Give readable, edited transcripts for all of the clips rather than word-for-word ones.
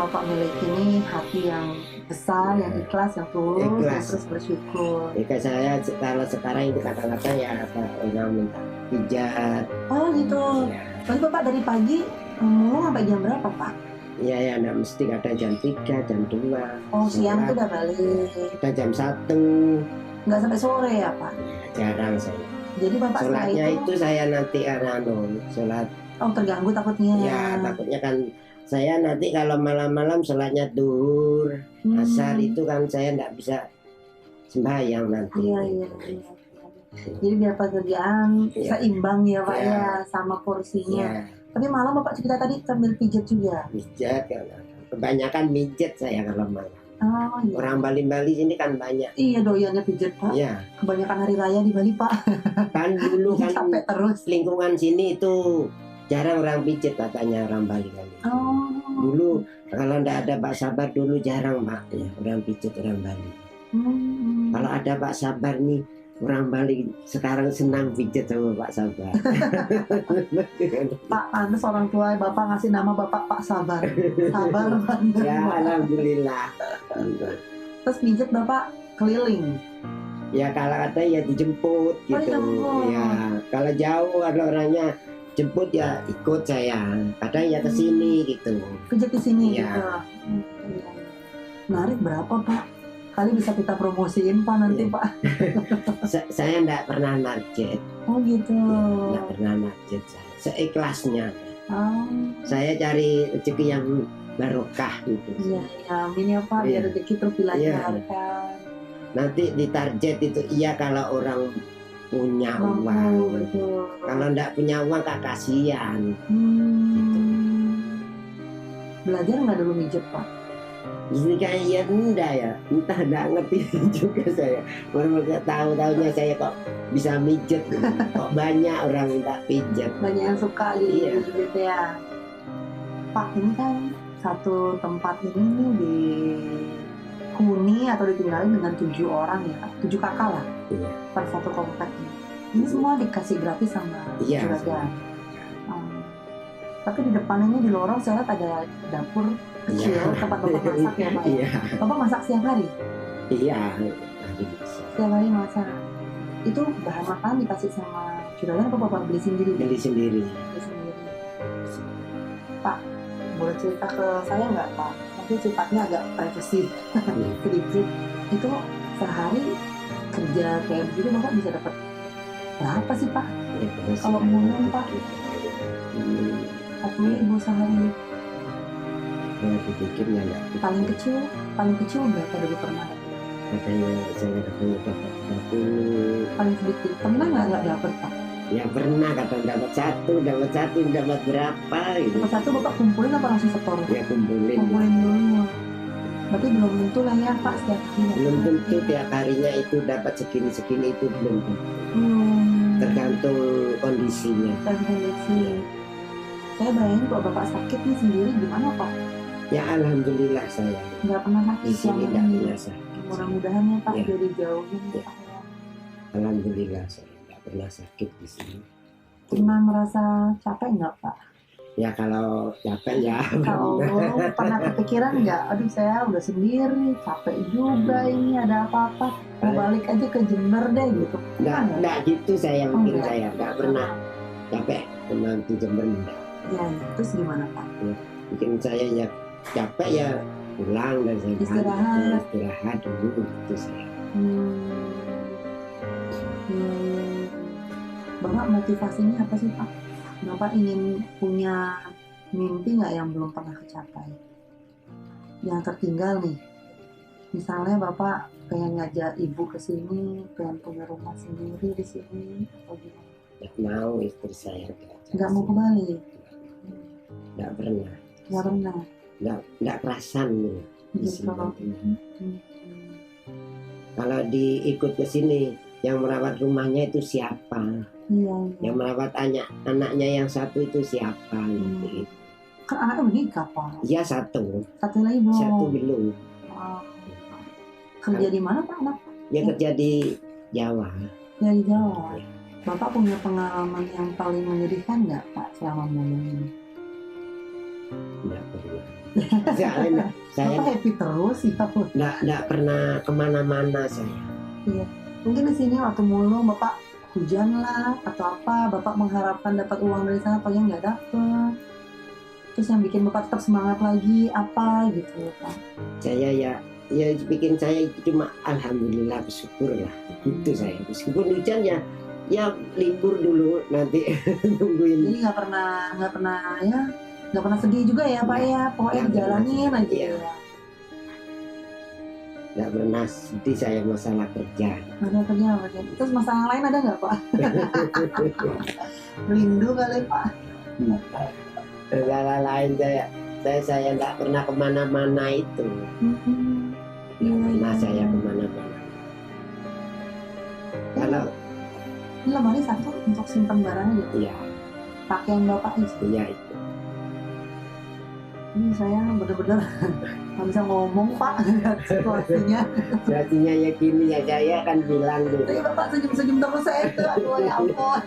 Bapak miliki ini hati yang besar, yang ikhlas, yang tulus, Ikhlas. yang terus bersyukur. Ya, kayak saya kalau sekarang itu kata-kata ya ada orang minta pijat. Oh gitu. Ya, Lalu Bapak dari pagi mulai sampai jam berapa Pak? ya, ya enggak mesti, kadang jam 3, jam 2. Oh siang tuh sholat. udah balik. Kita jam 1. Nggak sampai sore ya Pak? Ya, jarang saya. Jadi Bapak setelah Sholatnya itu, itu saya nanti karena sholat. oh terganggu takutnya. Ya takutnya kan saya nanti kalau malam-malam sholatnya duhur, asar itu kan saya enggak bisa sembahyang nanti. Iya. Jadi biar pekerjaan Iya. seimbang ya Pak Iya. ya sama porsinya. Ya, Tapi malam Bapak cerita tadi sambil pijat juga. pijat kan. Kebanyakan mijet saya kalau malam. Oh iya. Orang Bali-Bali sini kan banyak. Iya doyannya pijat Pak. Ya, Kebanyakan hari raya di Bali Pak. kan dulu kan Capek terus. lingkungan sini itu jarang orang pijet katanya orang Bali-Bali. Oh. Dulu kalau ndak ada Pak Sabar dulu jarang Pak ya, orang pijet orang Bali. Kalau ada Pak Sabar nih orang Bali sekarang senang pijet sama Pak Sabar. Pak, pantes orang tua Bapak ngasih nama Bapak Pak Sabar. Sabar banget. Ya alhamdulillah. Terus pijat Bapak keliling. Ya kalau ada ya dijemput gitu. dijemput. Ya kalau jauh ada orangnya jemput ya ikut saya. Kadang ya ke sini gitu. Pijat di sini Iya. gitu. Menarik berapa Pak? Kali bisa kita promosiin Pak nanti Iya. Pak. Saya enggak pernah narget. Oh gitu. Enggak pernah narget saya. Seikhlasnya. Oh. Saya cari rezeki yang barokah gitu. Iya, amin ya Pak. Biar Iya. rezeki terus dilancarkan. Nanti ditarget itu iya kalau orang punya uang. Betul. Kalau enggak punya uang kak kasihan. Gitu. Belajar nggak dulu mijet Pak? Ini kayak enggak ya, entah enggak ngerti juga saya. Baru tahu-tahunya saya kok bisa mijet, kok banyak orang minta pijat. Banyak yang suka Iya. gitu ya. Pak, ini kan satu tempat ini nih dihuni atau ditinggalin dengan 7 orang ya, 7 kakak lah Iya. per satu komplek ini. Ini semua dikasih gratis sama Iya. juragan. Tapi di depan ini di lorong saya lihat ada dapur kecil tempat Bapak masak ya Pak. Iya, Bapak masak siang hari? iya. Tadi bisa. Setiap hari masak. Itu bahan makanan dikasih sama juragan atau Bapak beli sendiri? Beli sendiri. Beli sendiri. Pak, boleh cerita ke saya nggak Pak? Nanti sifatnya agak privacy sedikit. Itu sehari kerja kayak begitu Bapak bisa dapat berapa sih Pak? Ya, terus Kalau umumnya, Pak? Hmm, Tapi ibu sehari ya dipikir ya enggak. paling kecil berapa dulu pernah? Katanya saya katanya dapat 30. Paling sedikit pernah nggak dapet Pak? Ya pernah kadang dapat satu dapat berapa gitu. Dapat satu Bapak kumpulin apa langsung setor? Ya kumpulin. Kumpulin dulu. Berarti belum tentu lah ya Pak setiap hari. Belum tentu tiap harinya itu dapat segini itu belum tentu. Tergantung kondisinya. Dan kondisi. Saya bayangin kalau Bapak sakit nih sendiri gimana Pak? Ya alhamdulillah saya Nggak pernah sakit di sini selama tidak ini. pernah sakit. Mudah-mudahan ya Pak Ya. jadi jauhin Ya. Pak ya. Alhamdulillah saya tidak pernah sakit di sini. Pernah merasa capek nggak Pak? Ya kalau capek ya Kalau pernah kepikiran nggak? Aduh saya udah sendiri, capek juga ini ada apa-apa. Mau balik aja ke Jember deh gitu. enggak gitu saya Oh, mungkin enggak. saya enggak pernah capek menanti Jember enggak. Ya, terus gimana Pak? Mungkin saya ya capek ya pulang dan saya Istirahat. istirahat dulu gitu saya. Bapak motivasinya apa sih Pak? Bapak ingin punya mimpi nggak yang belum pernah kecapai? Yang tertinggal nih. Misalnya Bapak pengen ngajak ibu ke sini, pengen punya rumah sendiri di sini, atau gimana? Nggak mau istri saya Nggak mau ke Bali? Nggak pernah. Nggak pernah. Nggak kerasan nih di Gitu. sini. Kalau diikut ke sini yang merawat rumahnya itu siapa? Iya. Yang merawat anaknya yang satu itu siapa? Gitu. Kan anaknya udah nikah Pak. Iya satu Lagi belum. belum. Oh. Kerja di mana Pak anak? Dia kerja di Jawa. Dari Jawa. Bapak punya pengalaman yang paling menyedihkan nggak Pak selama mulung ini? Enggak pernah. Saya Bapak happy terus sih Pak. enggak pernah kemana-mana saya. Iya. Mungkin di sini waktu mulung Bapak hujan lah atau apa, Bapak mengharapkan dapat uang dari sana, atau yang nggak dapet. Terus yang bikin Bapak tetap semangat lagi apa gitu Pak? Saya ya bikin saya itu cuma alhamdulillah, bersyukur lah gitu saya. Meskipun hujan ya libur dulu nanti nungguin. Jadi nggak pernah sedih juga ya Pak ya, pokoknya dijalanin aja Iya. ya. Nggak pernah sedih saya masalah kerja. Masalah kerja apa aja. Terus masalah lain ada nggak Pak? Rindu kali Pak. Segala lain saya nggak pernah kemana-mana itu. Nggak pernah saya kemana-mana. Kalau Ini lemari satu untuk simpan barangnya gitu. iya Pakaian Bapak itu. iya itu. Ini saya bener-bener nggak bisa ngomong Pak lihat situasinya. Berartinya ya gini ya, saya kan bilang tuh. Tapi Bapak senyum-senyum terus saya itu, aduh ya ampun.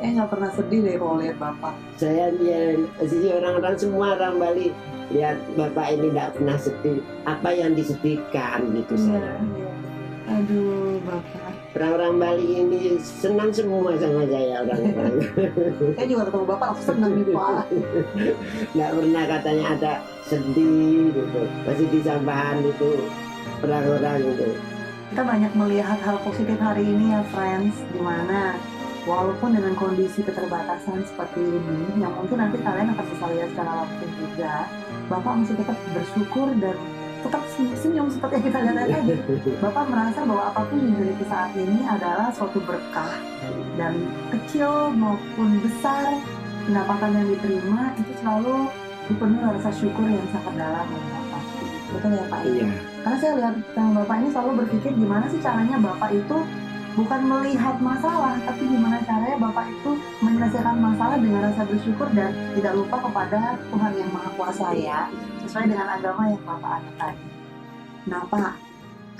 Nggak pernah sedih deh kalau lihat Bapak. Saya sisi orang-orang semua orang Bali lihat Bapak ini tidak pernah sedih. Apa yang disedihkan gitu saya. Iya. Aduh Bapak. Orang-orang Bali ini senang semua sama saya orang-orang. Saya juga ketemu Bapak langsung senang nih Pak. Nggak pernah katanya ada sedih gitu. Masih disambahan itu orang-orang itu. Kita banyak melihat hal positif hari ini ya friends, dimana walaupun dengan kondisi keterbatasan seperti ini, yang mungkin nanti kalian akan bisa lihat secara langsung juga, Bapak masih tetap bersyukur dan tetap senyum seperti yang kita lihat tadi. Bapak merasa bahwa apapun yang dimiliki saat ini adalah suatu berkah, dan kecil maupun besar pendapatan yang diterima itu selalu dipenuhi rasa syukur yang sangat dalam ya Bapak. Betul ya Pak? Iya. Karena saya lihat Bapak ini selalu berpikir gimana sih caranya Bapak itu bukan melihat masalah, tapi gimana caranya Bapak itu menyelesaikan masalah dengan rasa bersyukur dan tidak lupa kepada Tuhan yang Maha Kuasa ya, sesuai dengan agama yang Bapak anut tadi. Nah Pak,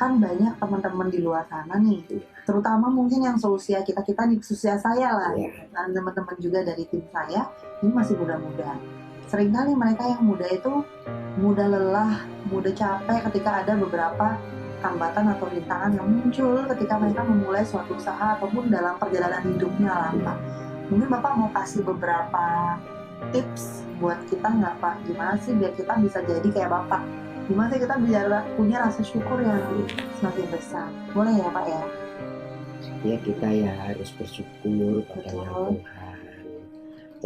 kan banyak teman-teman di luar sana nih, terutama mungkin yang seusia kita di usia saya lah, dan teman-teman juga dari tim saya, ini masih muda-muda. Seringkali mereka yang muda itu mudah lelah, mudah capek ketika ada beberapa hambatan atau rintangan yang muncul ketika mereka memulai suatu usaha ataupun dalam perjalanan hidupnya lah Pak. Mungkin Bapak mau kasih beberapa tips buat kita nggak Pak? Gimana sih biar kita bisa jadi kayak Bapak? Gimana sih kita biar punya rasa syukur yang semakin besar? Boleh ya Pak ya? Ya kita ya harus bersyukur pada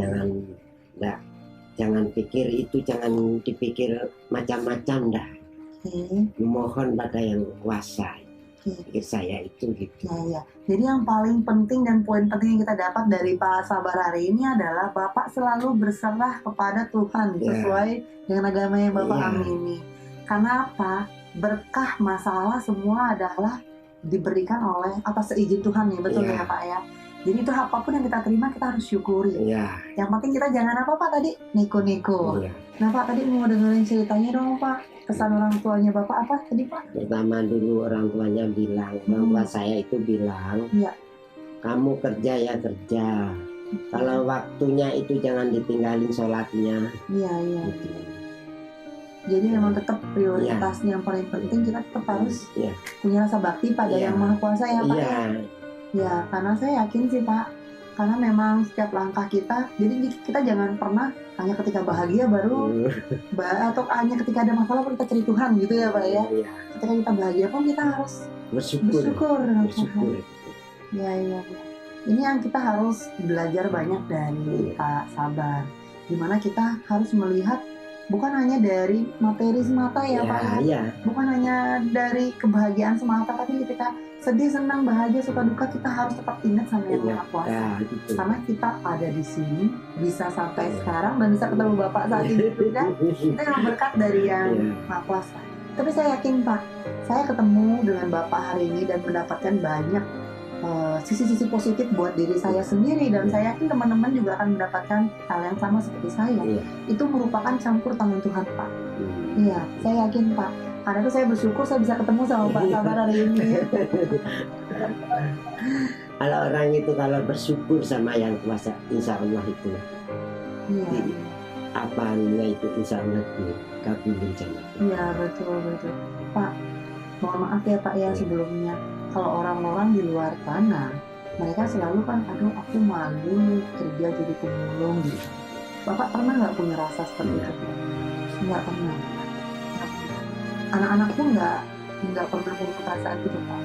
Yang Tuhan. Jangan pikir itu, jangan dipikir macam-macam dah. Memohon pada Yang Kuasa. Pikir saya itu gitu. Ya. Jadi yang paling penting dan poin penting yang kita dapat dari Pak Sabar hari ini adalah Bapak selalu berserah kepada Tuhan sesuai dengan agama yang Bapak amini. Karena apa? Berkah masalah semua adalah diberikan oleh atas seizin Tuhan ya, betul ya Pak ya. Jadi itu apapun yang kita terima kita harus syukuri. Yang penting kita jangan apa-apa tadi neko-neko. Nah Pak tadi mau dengerin ceritanya dong Pak. Pesan orang tuanya Bapak apa tadi Pak? Pertama dulu orang tuanya bilang, orang tua saya itu bilang, kamu kerja ya kerja. Kalau waktunya itu jangan ditinggalin sholatnya. Iya. Gitu. Jadi memang tetap prioritasnya yang paling penting kita tetap harus punya rasa bakti pada Yang Maha Kuasa ya Pak. Ya, karena saya yakin sih Pak, karena memang setiap langkah kita, jadi kita jangan pernah hanya ketika bahagia baru, atau hanya ketika ada masalah baru kita cari Tuhan gitu ya Pak ya. Ketika kita bahagia pun kita harus bersyukur. Ya. Ini yang kita harus belajar banyak dari Pak Sabar, dimana kita harus melihat bukan hanya dari materi semata ya Pak ya. Bukan hanya dari kebahagiaan semata, tapi ketika sedih, senang, bahagia, suka duka kita harus tetap ingat sama Yang Maha Kuasa. Gitu. Karena kita ada di sini, bisa sampai sekarang dan bisa ketemu Bapak saat ini juga, kita yang berkat dari Yang Maha Kuasa. Tapi saya yakin Pak, saya ketemu dengan Bapak hari ini dan mendapatkan banyak sisi-sisi positif buat diri saya sendiri, dan saya yakin teman-teman juga akan mendapatkan hal yang sama seperti saya. Itu merupakan campur tangan Tuhan Pak. Iya, saya yakin Pak. Karena itu saya bersyukur saya bisa ketemu sama Pak Sabar hari ini. Kalau orang itu kalau bersyukur sama Yang Kuasa, insya Allah itu Iya. Jadi, apanya itu sangat dikabulin sama Tuhan. Iya, betul. Pak, mohon maaf ya Pak ya sebelumnya. Kalau orang-orang di luar sana, mereka selalu kan, aduh aku malu kerja jadi pemulung gitu. Bapak pernah nggak punya rasa seperti itu? Nggak pernah. Anak-anak pun nggak pernah punya perasaan itu Pak.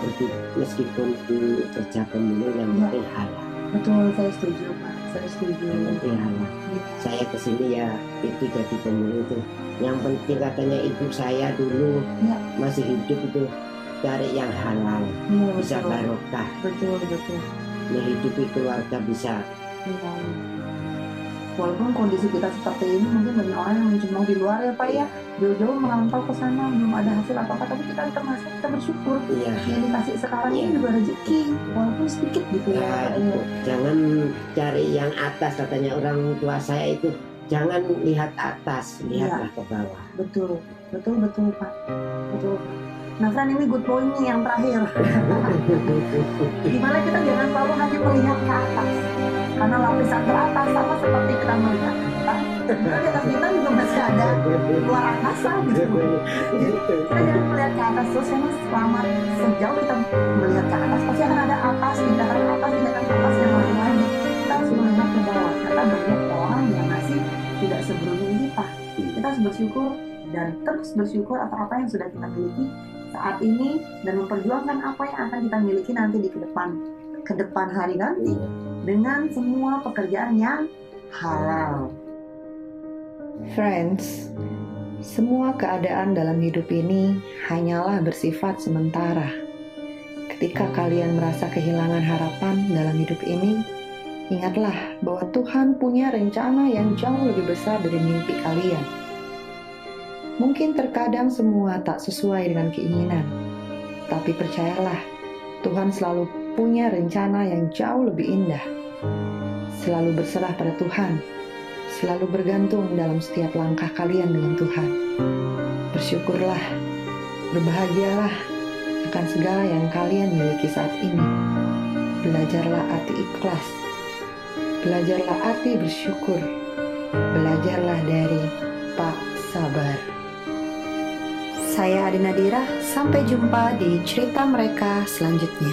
Jadi meskipun di kerja pemulung yang Iya. penting halal. Betul, saya setuju Pak. Saya setuju. Yang penting halal. Iya. Saya kesini ya itu jadi pemulung itu. Yang penting katanya ibu saya dulu Iya. masih hidup itu cari yang halal, Iya, bisa betul. barokah, Betul. menghidupi keluarga bisa. Iya. Walaupun kondisi kita seperti ini, mungkin banyak orang yang mencemooh di luar ya Pak ya, jauh-jauh merantau ke sana belum ada hasil apa-apa, tapi kita termasuk kita bersyukur Iya. yang dikasih sekarang Iya. ini juga rezeki, walaupun sedikit gitu ya. Nah, Pak, itu. ya. Jangan cari yang atas katanya orang tua saya itu. Jangan lihat atas, lihatlah ke bawah. Betul Pak, betul. Nah Fran, ini good point nih yang terakhir. Dimana kita jangan selalu hanya melihat ke atas, karena lapisan teratas sama seperti kita melihat kita, di atas kita juga masih ada luar angkasa gitu. Kita jangan melihat ke atas terus, karena selama sejauh kita melihat ke atas pasti akan ada atas, tindakan atas yang lain lagi. Kita harus melihat ke bawah, karena banyak orang yang masih tidak seberuntung kita. Kita harus bersyukur dan terus bersyukur atas apa yang sudah kita miliki saat ini dan memperjuangkan apa yang akan kita miliki nanti di ke depan hari nanti dengan semua pekerjaan yang halal. Friends, semua keadaan dalam hidup ini hanyalah bersifat sementara. Ketika kalian merasa kehilangan harapan dalam hidup ini, ingatlah bahwa Tuhan punya rencana yang jauh lebih besar dari mimpi kalian. Mungkin terkadang semua tak sesuai dengan keinginan, tapi percayalah, Tuhan selalu punya rencana yang jauh lebih indah. Selalu berserah pada Tuhan, selalu bergantung dalam setiap langkah kalian dengan Tuhan. Bersyukurlah, berbahagialah akan segala yang kalian miliki saat ini. Belajarlah arti ikhlas, belajarlah arti bersyukur, belajarlah dari Pak Sabar. Saya Adi Nadira, sampai jumpa di cerita mereka selanjutnya.